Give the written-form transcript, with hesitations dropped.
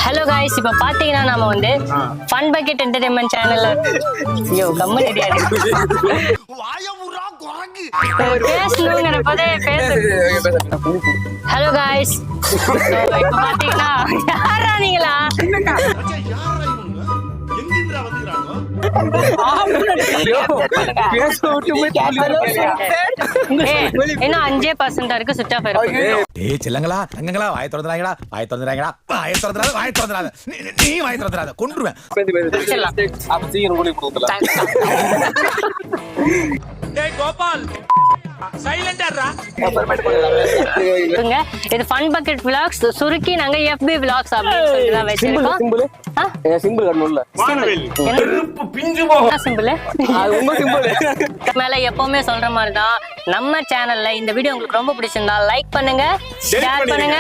Hello guys, இப்ப பாத்தீங்கன்னா நாம வந்து ஃபன் பக்கெட் என்டர்டைன்மெண்ட் சேனல்ல ஐயோ கம்மன் ரெடியா பேசணுங்கிறப்பதே ஹலோ காய்ஸ், இப்ப பாத்தீங்கன்னா யாரா நீங்களா? என்ன 5% இருக்கு, சுவிட்ச் ஆஃப் இருக்கு. ஏய் செல்லங்களா தங்கங்களா, வாயை திறந்துறாங்கடா, வாயை திறந்துறாங்கடா, வாயை திறந்துறாத, வாயை திறந்துறாத, நீ வாயை திறந்துறாத, கொன்றுவேன். அப்ப சீக்கிரம் கூலி கொடுக்கலாம். டேய் கோபால் சைலண்டா இது ஃபன் பக்கெட் vlogs சுருக்கி நாங்க FB vlogs அப்படின்னு சொல்லி தான் வச்சிருக்கோம். சிம்பிள் கண்ணூர்ல சிம்பிள் அது உங்க சிம்பிள். மேல எப்பவுமே சொல்ற மாதிரி தான் நம்ம சேனல்ல இந்த வீடியோ உங்களுக்கு ரொம்ப பிடிச்சிருந்தா லைக் பண்ணுங்க, ஷேர் பண்ணுங்க.